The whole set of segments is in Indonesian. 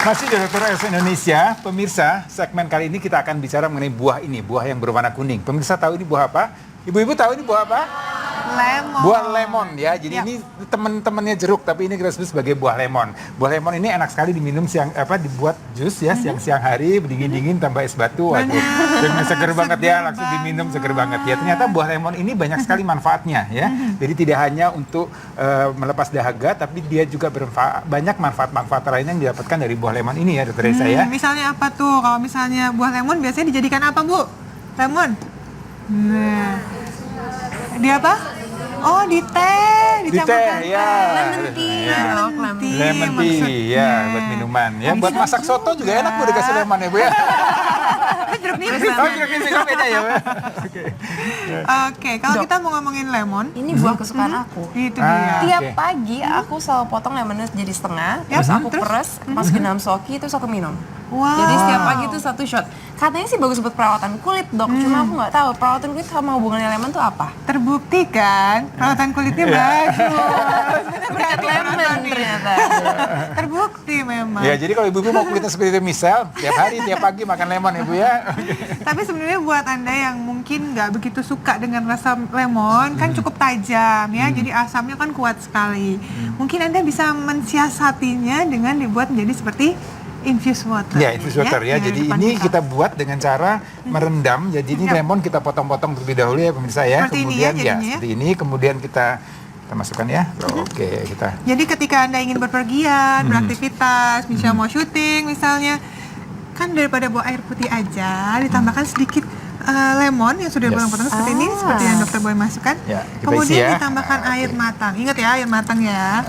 Masih di Dr. S Indonesia, pemirsa, segmen kali ini kita akan bicara mengenai buah ini, buah yang berwarna kuning. Pemirsa tahu ini buah apa? Ibu-ibu tahu ini buah apa? Lemon. Buah lemon ya. Jadi ini teman-temannya jeruk, tapi ini kita sebut sebagai buah lemon. Buah lemon ini enak sekali diminum dibuat jus ya siang-siang hari, dingin-dingin tambah es batu. Waduh, dan seger banget ya, langsung diminum seger banget ya. Ternyata buah lemon ini banyak sekali manfaatnya ya. Jadi tidak hanya untuk melepas dahaga, tapi dia juga banyak manfaat-manfaat lain yang didapatkan dari buah lemon ini ya, Dr. Esa ya. Misalnya apa tuh? Kalau misalnya buah lemon biasanya dijadikan apa, Bu? Lemon. Nah. Di apa? Oh, di teh, dicampurkan ya. lemon tea, lemon tea ya, buat minuman ya. Buat masak soto juga enak Bu dikasih lemon ya Bu ya. Jeruk nipis. Oh, jeruk nipis beda ya Bu. Oke, kalau kita mau ngomongin lemon, ini buah kesukaan aku. itu dia. Tiap pagi aku selalu potong lemonnya jadi setengah, terus aku peres, masukin dalam soki, terus aku minum. Wow. Jadi setiap pagi itu 1 shot. Katanya sih bagus buat perawatan kulit, Dok. Cuma aku nggak tahu perawatan kulit sama hubungannya lemon tuh apa. Terbukti kan, perawatan kulitnya bagus. Berkat lemon ternyata. Terbukti memang. Ya, jadi kalau ibu-ibu mau kulitnya seperti itu misal, tiap hari, tiap pagi makan lemon ya Bu ya. Tapi sebenarnya buat Anda yang mungkin nggak begitu suka dengan rasa lemon, kan cukup tajam ya, jadi asamnya kan kuat sekali. Mungkin Anda bisa mensiasatinya dengan dibuat menjadi seperti infused water. Ya, infused water ya. Jadi ini kita buat dengan cara merendam. Jadi ini lemon kita potong-potong terlebih dahulu ya pemirsa ya. Seperti Kemudian ini ya, jadinya. seperti ini. Kemudian kita masukkan ya. Oke, kita. Jadi ketika Anda ingin berpergian, beraktivitas, misalnya mau syuting misalnya, kan daripada bawa air putih aja, ditambahkan sedikit lemon yang sudah potong-potong seperti ini, seperti yang Dr. Boy masukkan. Ya, kita Kemudian isi ya. ditambahkan air matang. Ingat ya, air matang ya.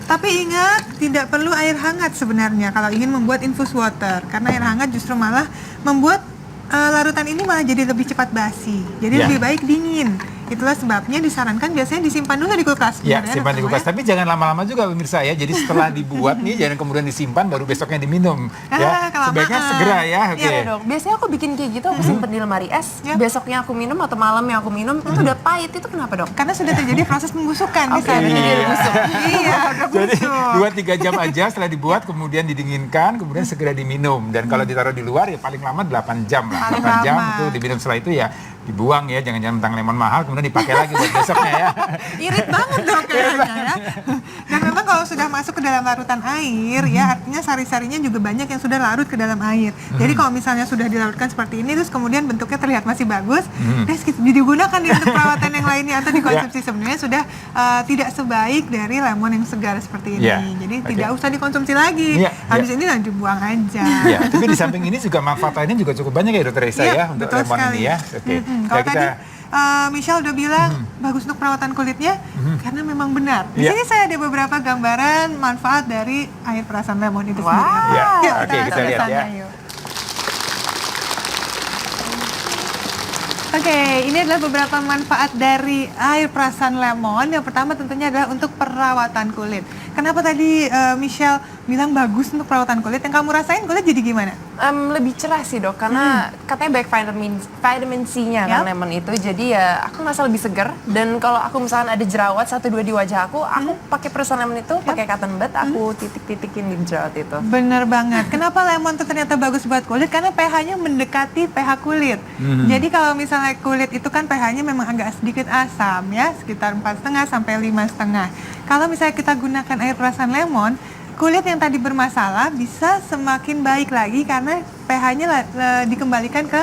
Tapi ingat, tidak perlu air hangat sebenarnya kalau ingin membuat infused water. Karena air hangat justru malah membuat larutan ini malah jadi lebih cepat basi. Jadi lebih baik dingin. Itulah sebabnya disarankan biasanya disimpan dulu di kulkas. Ya, simpan di kulkas. Tapi jangan lama-lama juga pemirsa ya. Jadi setelah dibuat nih, jangan kemudian disimpan baru besoknya diminum. Ya, sebaiknya segera ya. Oke. Iya dong. Biasanya aku bikin kayak gitu, aku simpen di lemari es. Besoknya aku minum atau malamnya aku minum, itu udah pahit. Itu kenapa dok? Karena sudah terjadi proses pembusukan di sana. Jadi udah busuk. Iya, udah Jadi busuk. 2-3 jam aja setelah dibuat, kemudian didinginkan, kemudian segera diminum. Dan kalau ditaruh di luar ya paling lama 8 jam lah. 8 jam itu diminum, setelah itu ya dibuang ya, jangan-jangan mentang lemon mahal kemudian dipakai lagi buat besoknya ya. Irit banget dong kayaknya ya. Dan memang kalau sudah masuk ke dalam larutan air ya, artinya sari-sarinya juga banyak yang sudah larut ke dalam air. Jadi kalau misalnya sudah dilarutkan seperti ini terus kemudian bentuknya terlihat masih bagus, digunakan di untuk perawatan yang lainnya atau dikonsumsi sebenarnya sudah tidak sebaik dari lemon yang segar seperti ini. Jadi tidak usah dikonsumsi lagi. Habis ini lanjut buang aja. Ya, tapi di samping ini juga manfaat lainnya juga cukup banyak ya Dr. Esa ya untuk betul lemon sekali. ini ya. Oke. Kalau tadi Michelle udah bilang bagus untuk perawatan kulitnya karena memang benar. Di sini saya ada beberapa gambaran manfaat dari air perasan lemon itu sendiri. Ya, oke, kita lihat ya. Oke, ini adalah beberapa manfaat dari air perasan lemon. Yang pertama tentunya adalah untuk perawatan kulit. Kenapa tadi Michelle bilang bagus untuk perawatan kulit? Yang kamu rasain kulit jadi gimana? Lebih cerah sih dok, karena katanya baik vitamin C-nya kan lemon itu. Jadi ya aku ngerasa lebih seger. Dan kalau aku misalnya ada jerawat 1-2 di wajah aku pakai perasan lemon itu, pakai cotton bud, aku titik-titikin di jerawat itu. Bener banget. Kenapa lemon itu ternyata bagus buat kulit? Karena pH-nya mendekati pH kulit. Jadi kalau misalnya kulit itu kan pH-nya memang agak sedikit asam ya, sekitar 4,5 sampai 5,5. Kalau misalnya kita gunakan air perasan lemon, kulit yang tadi bermasalah bisa semakin baik lagi karena pH-nya dikembalikan ke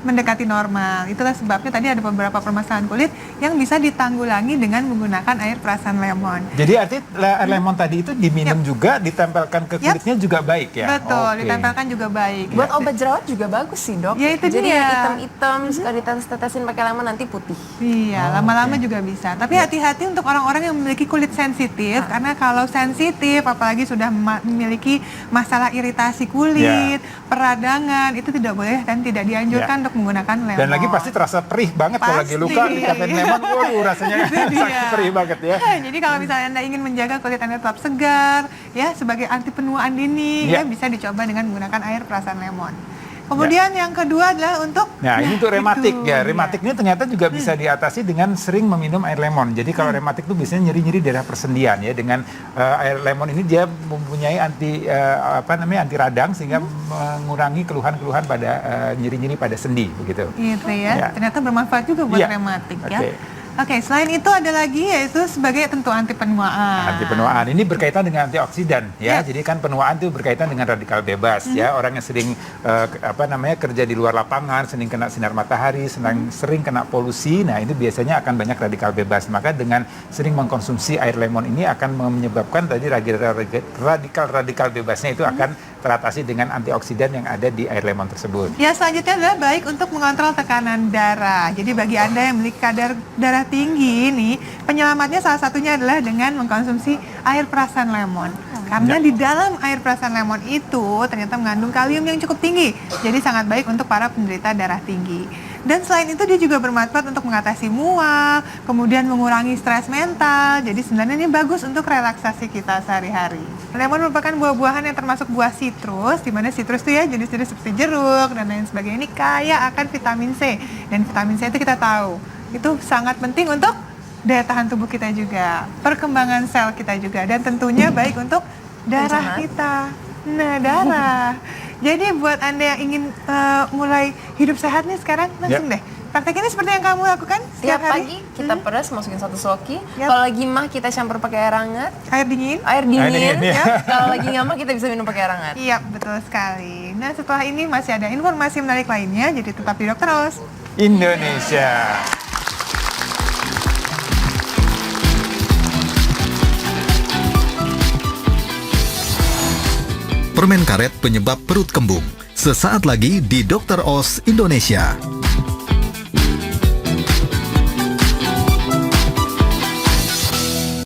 mendekati normal. Itulah sebabnya tadi ada beberapa permasalahan kulit yang bisa ditanggulangi dengan menggunakan air perasan lemon. Jadi artinya air lemon tadi itu diminum juga, ditempelkan ke kulitnya juga baik ya? Betul, ditempelkan juga baik. Buat obat jerawat juga bagus sih dok. Ya itu jadi dia. hitam-hitam, suka ditetes-tetesin pakai lemon nanti putih. Iya, lama-lama juga bisa. Tapi hati-hati untuk orang-orang yang memiliki kulit sensitif, karena kalau sensitif, apalagi sudah memiliki masalah iritasi kulit, peradangan, itu tidak boleh dan tidak dianjurkan untuk menggunakan lemon. Dan lagi pasti terasa perih banget kalau lagi luka dikatain lemon, waduh rasanya sakit perih banget ya. Jadi kalau misalnya Anda ingin menjaga kulit Anda tetap segar, ya sebagai anti penuaan dini, ya bisa dicoba dengan menggunakan air perasan lemon. Kemudian yang kedua adalah untuk Nah, ini untuk rematik itu, ya. Rematik ini ternyata juga bisa diatasi dengan sering meminum air lemon. Jadi kalau rematik itu biasanya nyeri-nyeri daerah persendian ya. Dengan air lemon ini dia mempunyai anti anti radang sehingga mengurangi keluhan-keluhan pada nyeri-nyeri pada sendi begitu. Gitu ya. Ya. Ternyata bermanfaat juga buat Iya. rematik ya. Oke. Oke, selain itu ada lagi yaitu sebagai tentu anti penuaan. Anti penuaan ini berkaitan dengan antioksidan ya. Ya. Jadi kan penuaan itu berkaitan dengan radikal bebas ya. Orang yang sering kerja di luar lapangan, sering kena sinar matahari, sering kena polusi. Nah, itu biasanya akan banyak radikal bebas. Maka dengan sering mengkonsumsi air lemon ini akan menyebabkan tadi radikal bebasnya itu akan teratasi dengan antioksidan yang ada di air lemon tersebut. Ya, selanjutnya adalah baik untuk mengontrol tekanan darah. Jadi bagi Anda yang memiliki kadar darah tinggi ini, penyelamatnya salah satunya adalah dengan mengkonsumsi air perasan lemon. Karena di dalam air perasan lemon itu ternyata mengandung kalium yang cukup tinggi. Jadi sangat baik untuk para penderita darah tinggi. Dan selain itu dia juga bermanfaat untuk mengatasi mual, kemudian mengurangi stres mental. Jadi sebenarnya ini bagus untuk relaksasi kita sehari-hari. Lemon merupakan buah-buahan yang termasuk buah sitrus, di mana sitrus itu ya jenis-jenis seperti jeruk dan lain sebagainya ini kaya akan vitamin C. Dan vitamin C itu kita tahu, itu sangat penting untuk daya tahan tubuh kita juga, perkembangan sel kita juga, dan tentunya baik untuk darah kita. Nah, darah. Jadi buat Anda yang ingin mulai hidup sehat nih sekarang, langsung deh praktek ini seperti yang kamu lakukan Setiap setiap hari. pagi kita peras, masukin 1 sloki. Yap. Kalau lagi mah kita campur pakai air hangat. Air dingin. Air dingin. dingin, ya. Ya. Kalau lagi nggak mah kita bisa minum pakai air hangat. Iya, betul sekali. Nah, setelah ini masih ada informasi menarik lainnya, jadi tetap di Dokter Oz. Indonesia. Permen karet penyebab perut kembung. Sesaat lagi di Dokter Oz Indonesia.